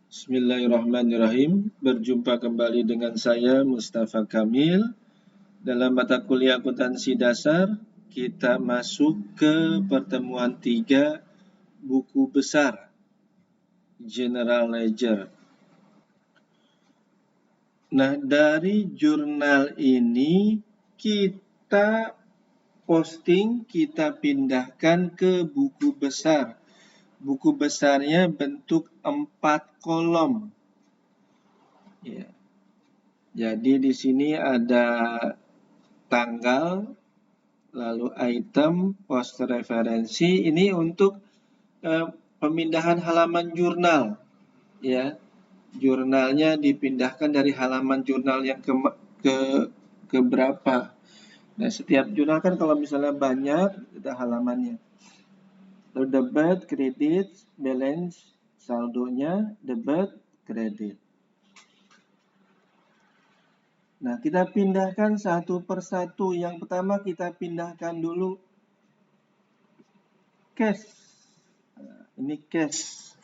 Bismillahirrahmanirrahim. Berjumpa kembali dengan saya Mustafa Kamil. Dalam mata kuliah akuntansi dasar, kita masuk ke pertemuan 3 buku besar General Ledger. Nah, dari jurnal ini kita posting, kita pindahkan ke buku besar. Buku besarnya bentuk 4 kolom. Ya. Jadi di sini ada tanggal, lalu item, post referensi. Ini untuk pemindahan halaman jurnal. Ya, jurnalnya dipindahkan dari halaman jurnal yang ke berapa. Nah, setiap jurnal kan kalau misalnya banyak, ada halamannya. Lalu debit, kredit, balance, saldonya, debit, kredit. Nah, kita pindahkan satu persatu. Yang pertama kita pindahkan dulu cash. Nah, ini cash.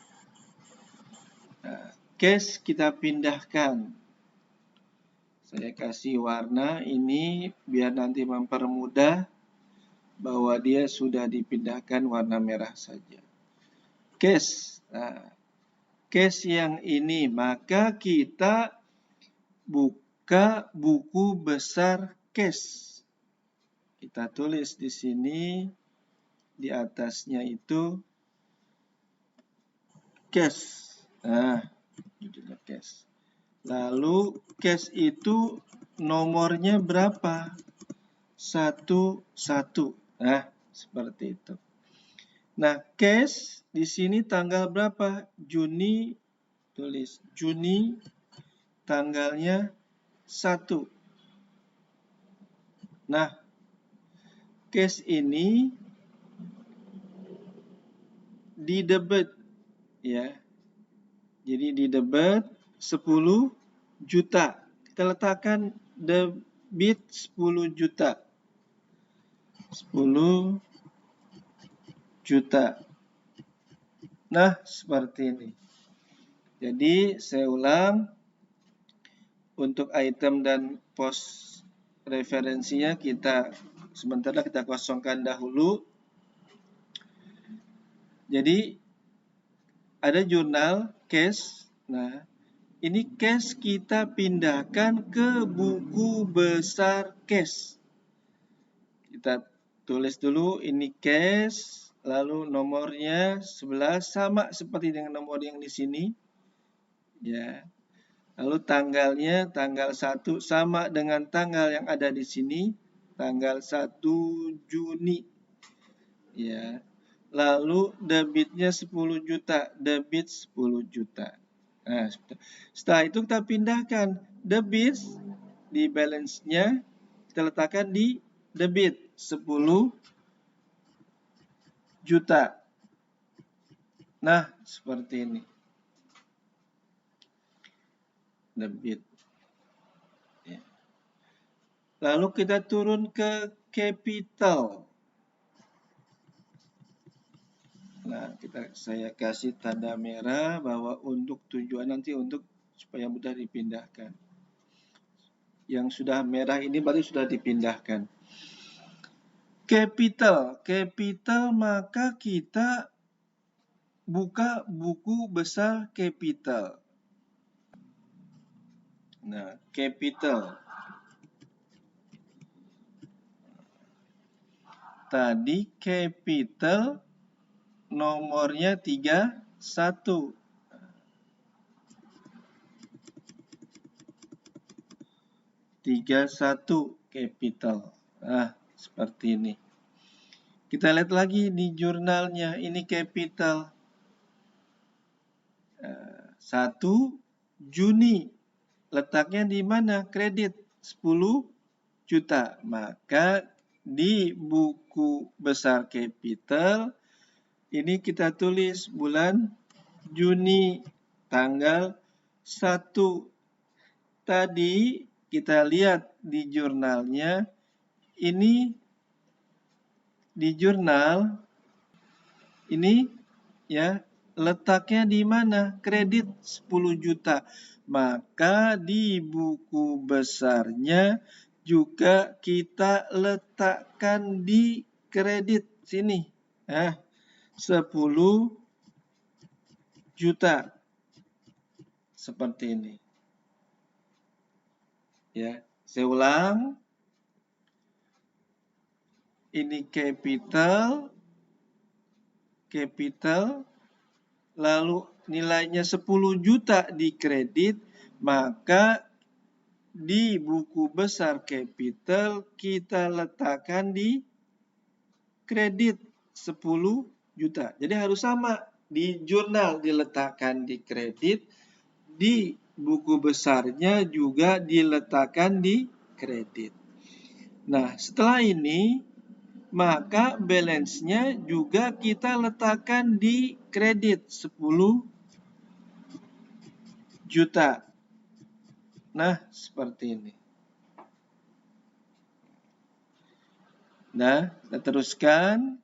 Nah, cash kita pindahkan. Saya kasih warna ini biar nanti mempermudah bahwa dia sudah dipindahkan warna merah saja. Cash. Nah, cash yang ini maka kita buka buku besar cash. Kita tulis di sini di atasnya itu cash. Nah, judulnya cash. Lalu cash itu nomornya berapa? 11. Nah, seperti itu. Nah, cash di sini tanggal berapa? Juni, tulis Juni, tanggalnya 1. Nah, cash ini di debit, ya. Jadi di debit 10 juta. Kita letakkan debit 10 juta. 10 juta. Nah, seperti ini. Jadi, saya ulang. Untuk item dan post referensinya sebentar kita kosongkan dahulu. Jadi, ada jurnal cash. Nah, ini cash kita pindahkan ke buku besar cash. Kita tulis dulu ini cash, lalu nomornya 11 sama seperti dengan nomor yang di sini. Ya. Lalu tanggalnya tanggal 1 sama dengan tanggal yang ada di sini, tanggal 1 Juni. Ya. Lalu debitnya 10 juta, debit 10 juta. Nah, setelah itu kita pindahkan debit di balance-nya, kita letakkan di debit 10 juta. Nah, seperti ini. Debit. Ya. Lalu kita turun ke capital. Nah, saya kasih tanda merah bahwa untuk tujuan nanti supaya mudah dipindahkan. Yang sudah merah ini berarti sudah dipindahkan. Capital maka kita buka buku besar capital. Nah, capital. Tadi capital nomornya 31. 31 capital. Nah, seperti ini. Kita lihat lagi di jurnalnya. Ini capital. 1 Juni. Letaknya di mana? Kredit 10 juta. Maka di buku besar capital ini kita tulis bulan Juni tanggal 1. Tadi kita lihat di jurnalnya, ini di jurnal ini ya letaknya di mana? Kredit 10 juta. Maka di buku besarnya juga kita letakkan di kredit sini. 10 juta. Seperti ini. Ya, saya ulang. Ini capital, lalu nilainya 10 juta di kredit, maka di buku besar capital kita letakkan di kredit 10 juta. Jadi harus sama, di jurnal diletakkan di kredit, di buku besarnya juga diletakkan di kredit. Nah, setelah ini maka balance-nya juga kita letakkan di kredit 10 juta. Nah, seperti ini. Nah, kita teruskan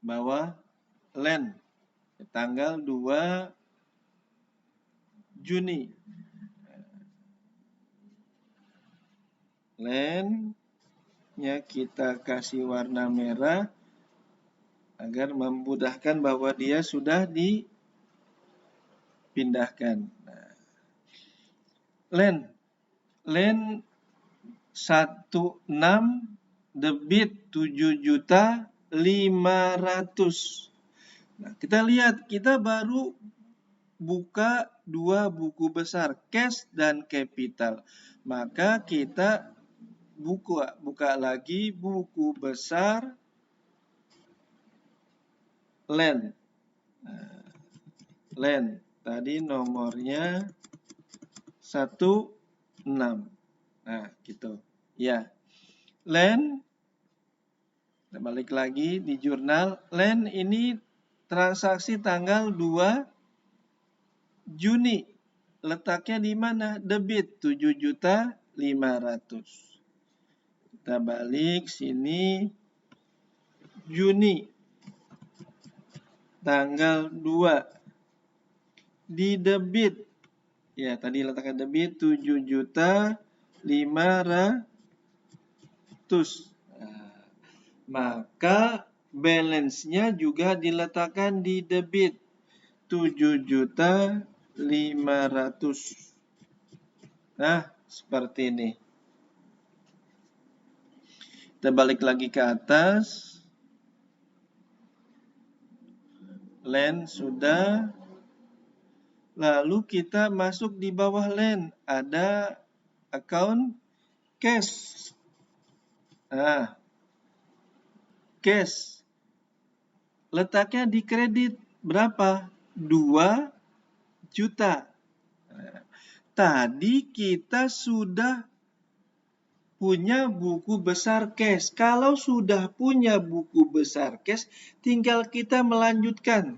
bawah land tanggal 2 Juni. Land-nya kita kasih warna merah agar memudahkan bahwa dia sudah dipindahkan. Nah, land 16 debit 7.500.000. Nah, kita lihat, kita baru buka dua buku besar, cash dan capital. Maka kita buka lagi buku besar land. Land tadi nomornya 16. Nah, gitu. Ya. Land, kita balik lagi di jurnal. Land ini transaksi tanggal 2 Juni. Letaknya di mana? Debit 7.500.000. Kita balik sini. Juni. Tanggal 2. Di debit. Ya, tadi letakkan debit 7.500.000. Nah, maka balance-nya juga diletakkan di debit 7.500.000. Nah, seperti ini. Kita balik lagi ke atas. Land sudah. Lalu kita masuk di bawah land. Ada account cash. Nah, cash. Letaknya di kredit berapa? 2 juta. Tadi kita sudah punya buku besar cash. Kalau sudah punya buku besar cash, tinggal kita melanjutkan.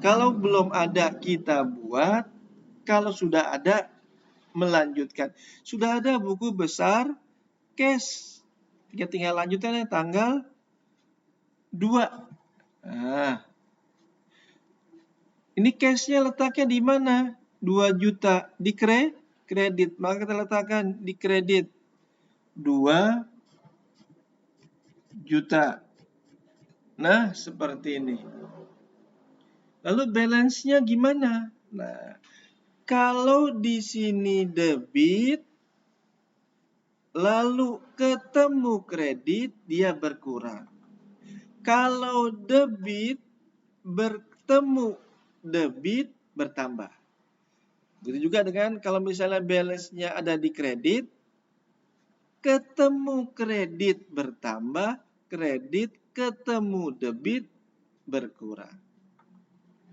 Kalau belum ada kita buat, kalau sudah ada melanjutkan. Sudah ada buku besar cash. Kita tinggal lanjutkan tanggal 2. Nah, ini cashnya letaknya di mana? 2 juta di kredit. Maka kita letakkan di kredit 2 juta. Nah, seperti ini. Lalu balance-nya gimana? Nah, kalau di sini debit, lalu ketemu kredit, dia berkurang. Kalau debit bertemu debit, bertambah. Begitu juga dengan kalau misalnya balance-nya ada di kredit, ketemu kredit bertambah, kredit ketemu debit berkurang.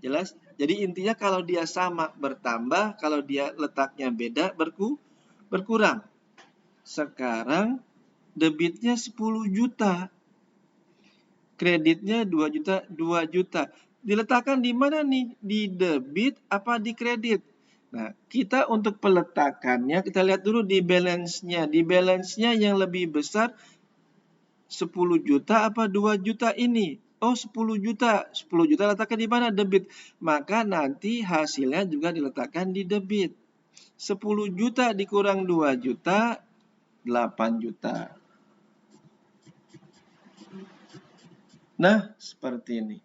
Jelas? Jadi intinya kalau dia sama bertambah, kalau dia letaknya beda berkurang. Sekarang debitnya 10 juta. Kreditnya 2 juta. Diletakkan di mana nih? Di debit apa di kredit? Nah, kita untuk peletakannya, kita lihat dulu di balance-nya. Di balance-nya yang lebih besar 10 juta apa 2 juta ini? Oh, 10 juta. 10 juta letakkan di mana? Debit. Maka nanti hasilnya juga diletakkan di debit. 10 juta dikurang 2 juta, 8 juta. Nah, seperti ini.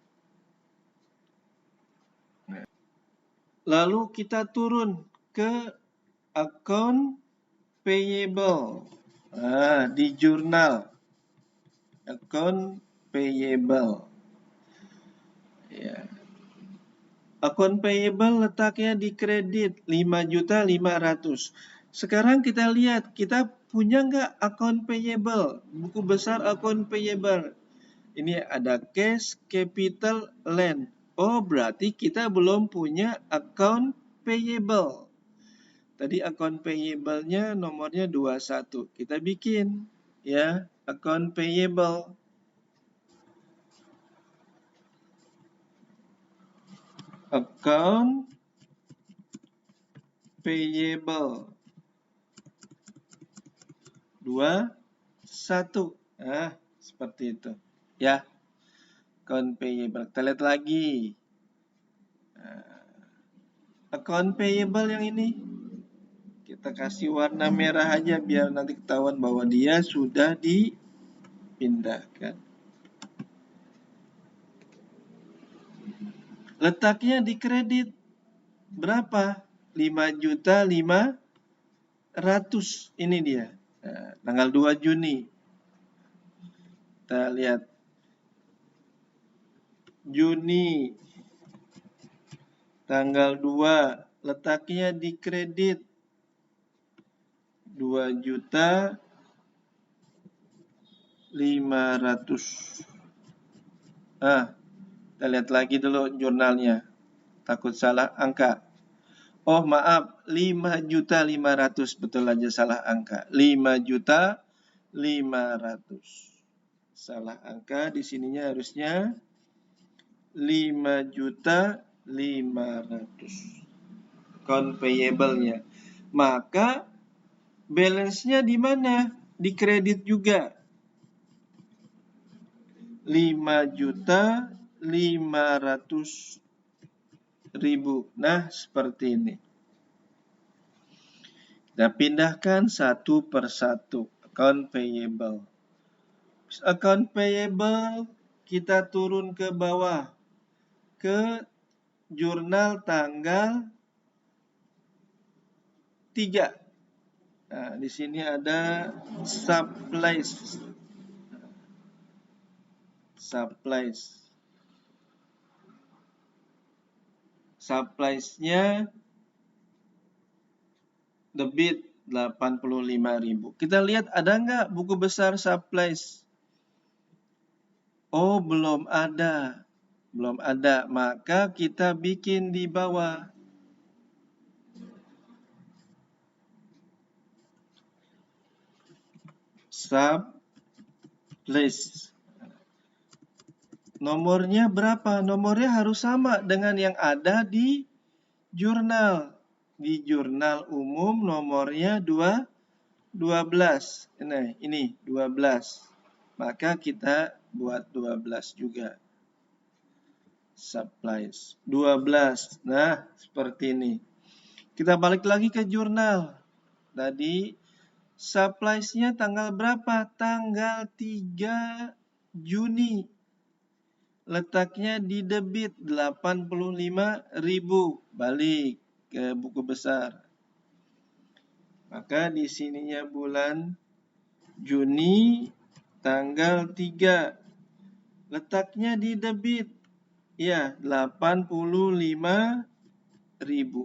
Lalu kita turun ke account payable. Di jurnal. Account payable. Ya. Account payable letaknya di kredit 5.500.000. Sekarang kita lihat, kita punya nggak account payable? Buku besar account payable. Ini ada cash, capital, land. Oh, berarti kita belum punya account payable. Tadi account payable-nya nomornya 21. Kita bikin ya, account payable. Account payable 21. Seperti itu. Ya, account payable. Kita lihat lagi. Account payable yang ini kita kasih warna merah aja biar nanti ketahuan bahwa dia sudah dipindahkan. Letaknya di kredit berapa? 5.500.000. Ini dia. Tanggal 2 Juni. Kita lihat. Juni tanggal 2, letaknya di kredit 2.500.000. Kita lihat lagi dulu jurnalnya. Takut salah angka. Oh, maaf, 5.500.000, betul aja salah angka. 5.500.000. Salah angka di sininya harusnya 5.500.000 account payable-nya. Maka balance-nya di mana? Di kredit juga. 5.500.000. Nah, seperti ini. Kita pindahkan satu persatu account payable. Account payable kita turun ke bawah ke jurnal tanggal 3. Nah, di sini ada supplies. Supplies-nya debit 85.000. Kita lihat ada nggak buku besar supplies? Oh, belum ada. Belum ada, maka kita bikin di bawah. Supplies. Nomornya berapa? Nomornya harus sama dengan yang ada di jurnal. Di jurnal umum nomornya 12. Nah, ini 12. Maka kita buat 12 juga. Supplies 12. Nah, seperti ini. Kita balik lagi ke jurnal. Tadi supplies-nya tanggal berapa? Tanggal 3 Juni. Letaknya di debit 85.000. Balik ke buku besar. Maka di sininya bulan Juni tanggal 3. Letaknya di debit. Ya, 85.000.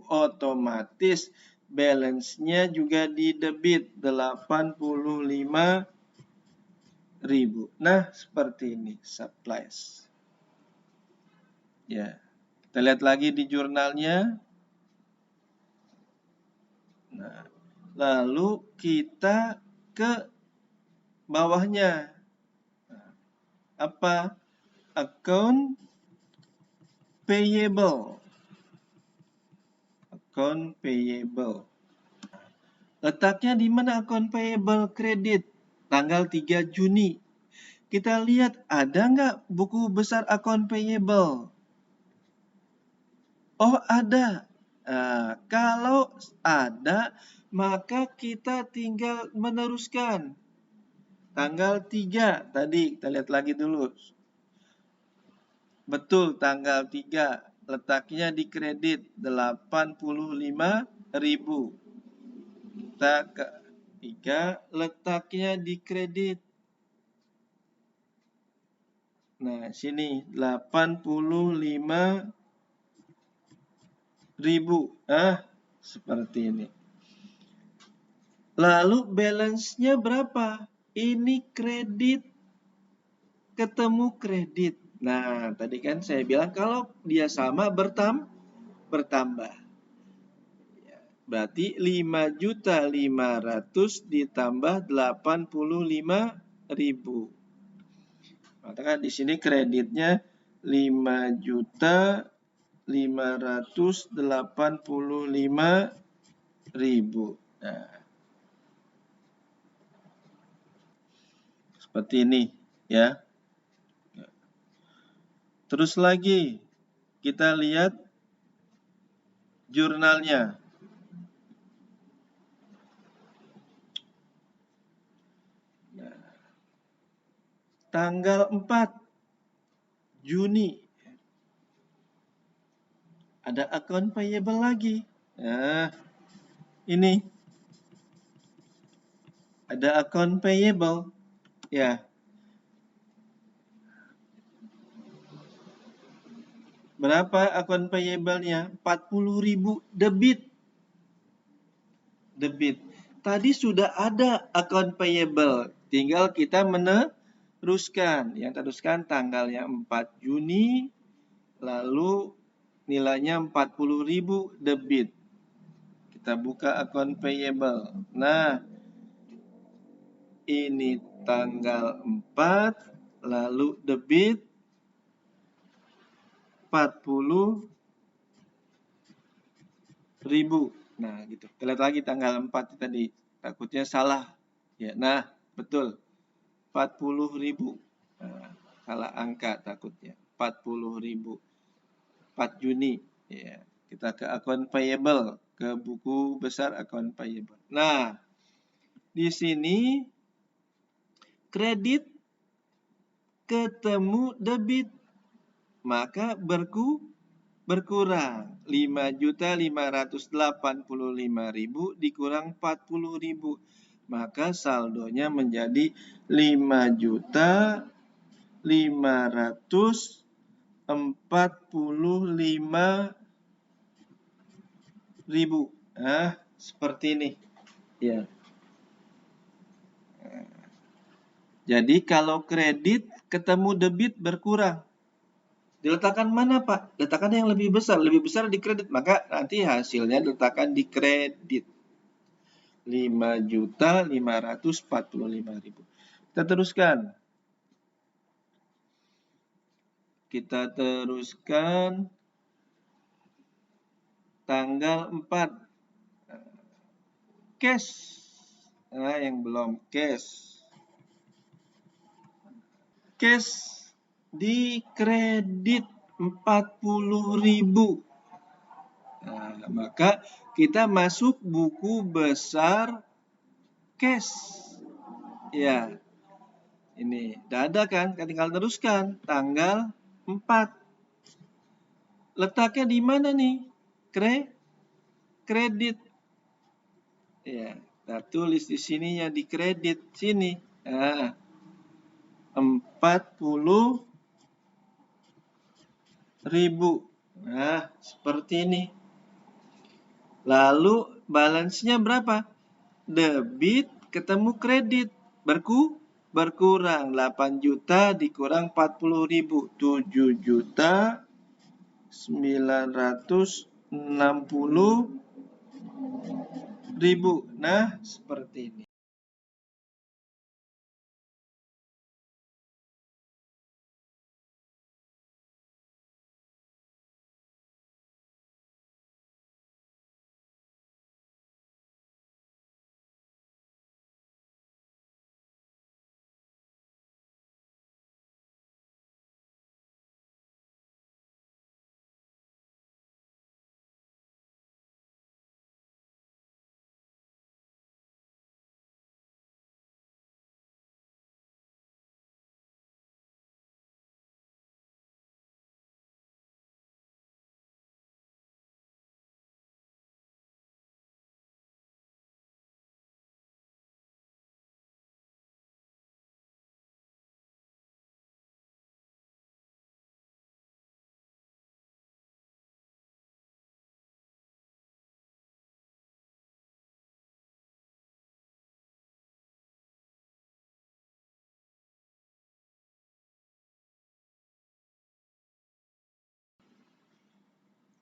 Otomatis balance-nya juga di debit 85.000. Nah, seperti ini supplies. Ya, kita lihat lagi di jurnalnya. Nah, lalu kita ke bawahnya. Apa? Account payable. Account payable. Letaknya di mana account payable kredit? Tanggal 3 Juni. kita lihat ada nggak buku besar account payable? Oh, ada. Nah, kalau ada, maka kita tinggal meneruskan. Tanggal 3 tadi, kita lihat lagi dulu. Betul, tanggal 3. Letaknya di kredit 85.000. Kita ke 3, letaknya di kredit. Nah, sini 85.000. Seperti ini. Lalu balance-nya berapa? Ini kredit ketemu kredit. Nah, tadi kan saya bilang kalau dia sama bertambah. Berarti 5.500.000 ditambah 85.000. Maka di sini kreditnya 5.585.000. Nah, seperti ini ya. Terus lagi kita lihat jurnalnya. Nah, tanggal 4 Juni ada account payable lagi. Nah, ini ada account payable ya. Berapa account payable-nya? 40.000 debit. Tadi sudah ada account payable, tinggal kita meneruskan. Yang teruskan tanggalnya 4 Juni, lalu nilainya 40.000 debit. Kita buka account payable. Nah, ini tanggal 4, lalu debit 40.000. Nah, gitu. Kita lihat lagi tanggal 4 tadi. Takutnya salah. Ya, nah, betul. 40.000. Nah, salah angka takutnya. 40.000. 4 Juni. Ya, kita ke account payable, ke buku besar account payable. Nah, di sini kredit ketemu debit, maka berkurang. 5.585.000 dikurang 40.000. Maka saldonya menjadi 5.545.000. Nah, seperti ini. Ya. Jadi kalau kredit ketemu debit berkurang. Diletakkan mana, Pak? Letakkan yang lebih besar. Lebih besar di kredit. Maka nanti hasilnya diletakkan di kredit. 5.545.000. Kita teruskan. Tanggal 4. Cash. Nah, yang belum cash. Cash di kredit 40.000. Nah, maka kita masuk buku besar cash. Ya. Ini udah ada kan? Tinggal teruskan tanggal 4. Letaknya di mana nih? Kredit. Ya, kita tulis di sininya di kredit sini. Nah, 40.000. Nah, seperti ini. Lalu balance-nya berapa? Debit ketemu kredit. Berkurang. 8 juta dikurang 40.000. 7.960.000. Nah, seperti ini.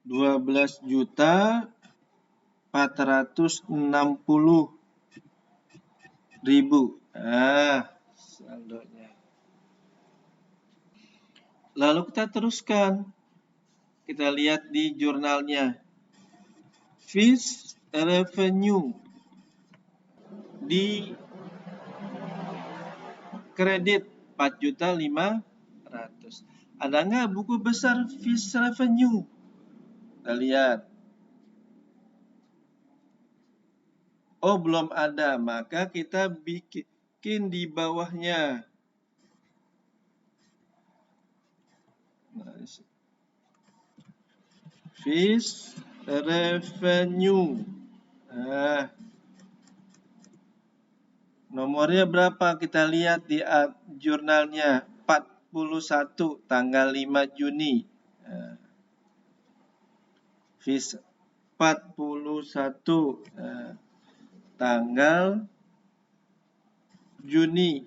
12.460.000. Saldonya. Lalu kita teruskan. Kita lihat di jurnalnya. Fees revenue di kredit 4.500.000. Ada nggak buku besar fees revenue? Kita lihat. Oh, belum ada. Maka kita bikin di bawahnya. Fees revenue. Nomornya berapa? Kita lihat di jurnalnya. 41 tanggal 5 Juni. Fees 41 tanggal Juni,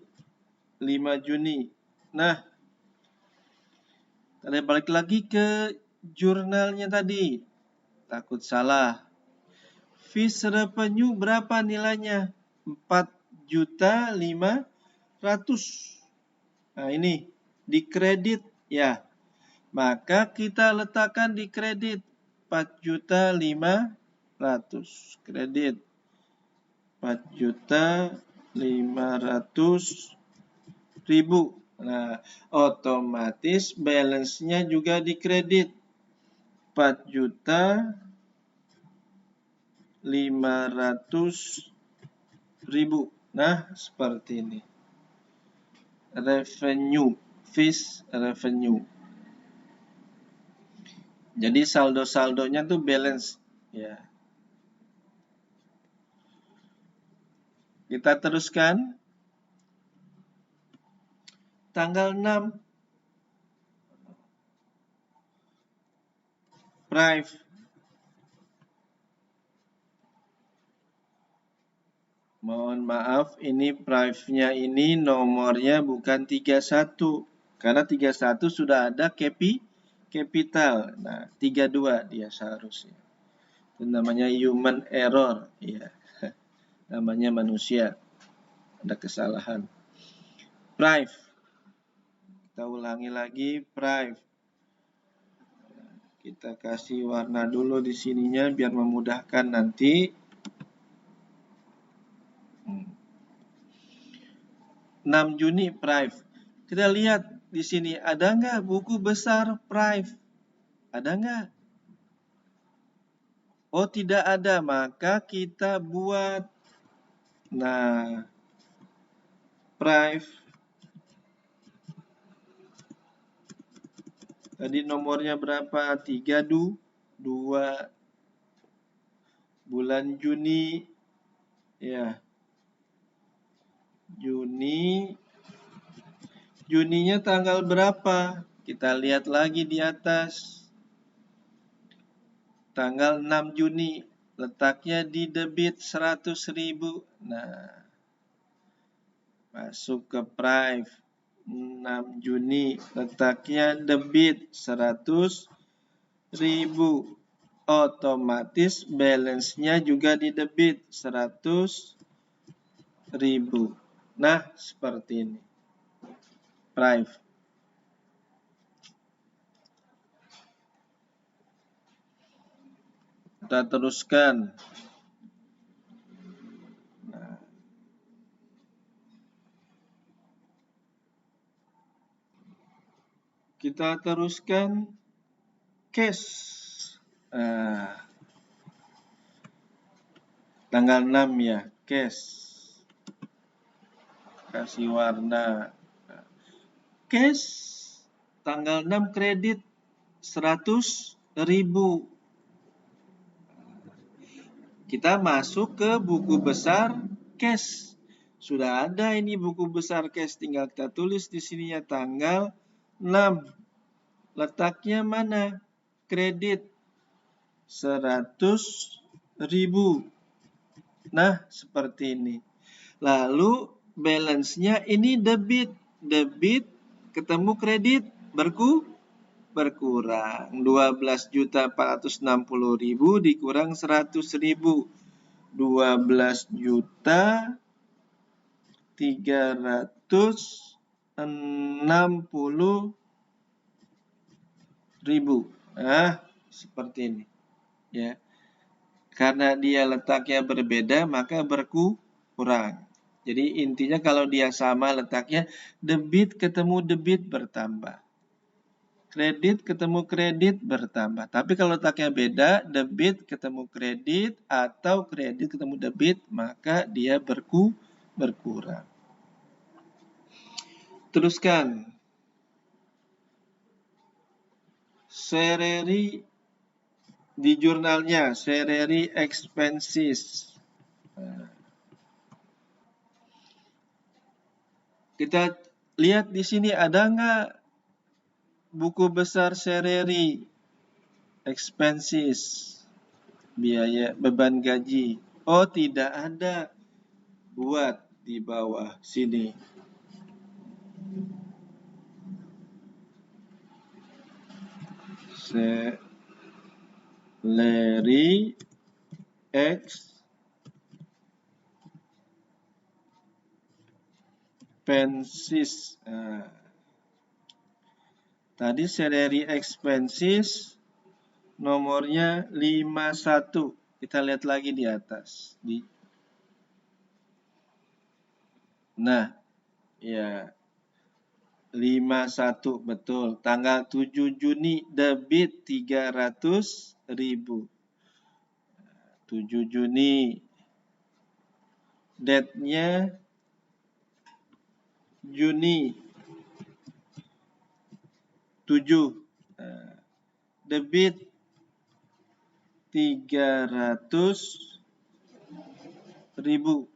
5 Juni. Nah, kita balik lagi ke jurnalnya tadi. Takut salah. Fees revenue berapa nilainya? 4.500.000. Nah, ini di kredit ya. Maka kita letakkan di kredit 4.500.000. Kredit 4.500.000. Nah, otomatis balance-nya juga di kredit 4.500.000. Nah, seperti ini. Revenue, fees revenue. Jadi saldo-saldonya tuh balance ya. Kita teruskan. Tanggal 6 Prive. Mohon maaf, ini Prive-nya ini nomornya bukan 31. Karena 31 sudah ada capital. Nah, 32 dia seharusnya. Itu namanya human error. Ya. Namanya manusia. Ada kesalahan. Prive. Kita ulangi lagi, Prive. Kita kasih warna dulu di sininya biar memudahkan nanti. 6 Juni Prive. Kita lihat di sini ada nggak buku besar Prive? Ada nggak? Oh, tidak ada, maka kita buat. Nah, Prive. Tadi nomornya berapa? 32 bulan Juni. Ya. Juninya tanggal berapa? Kita lihat lagi di atas. Tanggal 6 Juni. Letaknya di debit 100.000. Nah. Masuk ke Prive. 6 Juni. Letaknya debit 100.000. Otomatis balance-nya juga di debit 100.000. Nah, seperti ini. Prive. Kita teruskan. Nah. Kita teruskan cash. Tanggal 6 ya, cash. Kasih warna. Cash tanggal 6 kredit 100.000. Kita masuk ke buku besar cash. Sudah ada ini buku besar cash, tinggal kita tulis di sininya tanggal 6. Letaknya mana? Kredit 100.000. Nah, seperti ini. Lalu balance-nya ini debit. Debit ketemu kredit berkurang. 12.460.000 dikurang 100.000. 12.360.000. Nah, seperti ini. Ya. Karena dia letaknya berbeda, maka berkurang. Jadi intinya kalau dia sama letaknya, debit ketemu debit bertambah. Kredit ketemu kredit bertambah. Tapi kalau letaknya beda, debit ketemu kredit atau kredit ketemu debit, maka dia berkurang. Teruskan. Salary di jurnalnya, salary expenses. Kita lihat di sini ada nggak buku besar salary expenses, biaya beban gaji? Oh, tidak ada. Buat di bawah sini. Salary expenses. Tadi salary expenses nomornya 51. Kita lihat lagi di atas. Nah, ya 51 betul. Tanggal 7 Juni debit 300.000. 7 Juni. Date-nya Juni 7. Debit 300.000.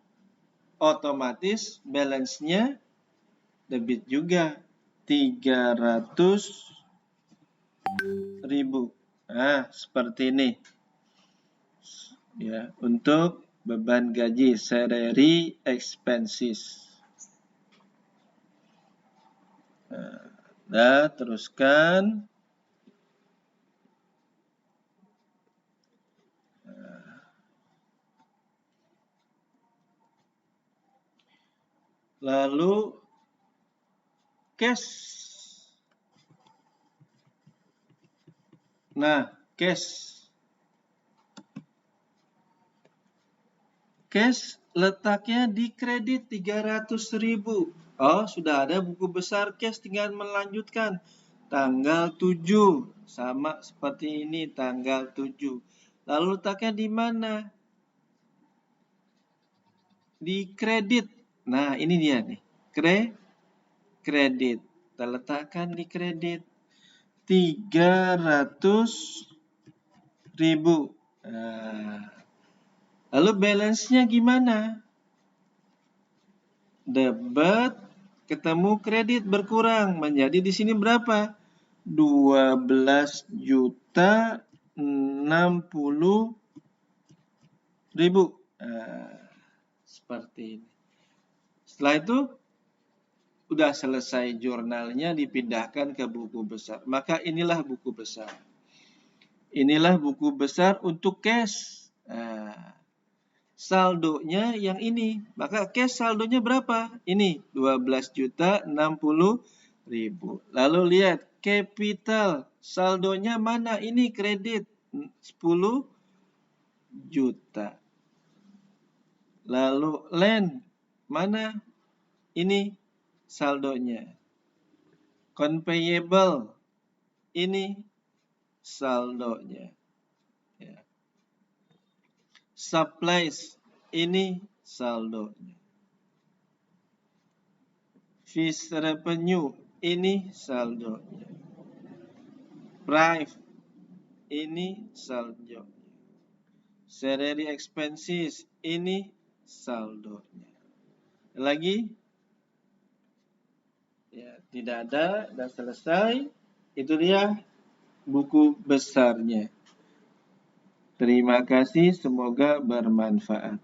Otomatis balance-nya debit juga 300.000. Nah, seperti ini. Ya, untuk beban gaji salary expenses. Nah, teruskan. Lalu cash. Nah, cash. Cash letaknya di kredit 300.000. Oh, sudah ada buku besar cash, tinggal melanjutkan. Tanggal 7. Sama seperti ini, tanggal 7. Lalu letaknya di mana? Di kredit. Nah, ini dia nih. Kredit. Kita letakkan di kredit. 300.000. Nah, lalu balance-nya gimana? Debit ketemu kredit berkurang. Menjadi di sini berapa? 12.060.000. Nah, seperti ini. Setelah itu, udah selesai jurnalnya, dipindahkan ke buku besar. Maka inilah buku besar. Inilah buku besar untuk cash. Nah, saldonya yang ini. Maka cash saldonya berapa? Ini 12.060.000. Lalu lihat capital saldonya mana? Ini kredit 10 juta. Lalu land mana? Ini saldonya. Conveyable ini saldonya. Ya. Supplies ini saldonya. Fees revenue ini saldonya. Price ini saldonya. Salary expenses ini saldonya. Lagi? Ya, tidak ada, dan selesai. Itu dia buku besarnya. Terima kasih, semoga bermanfaat.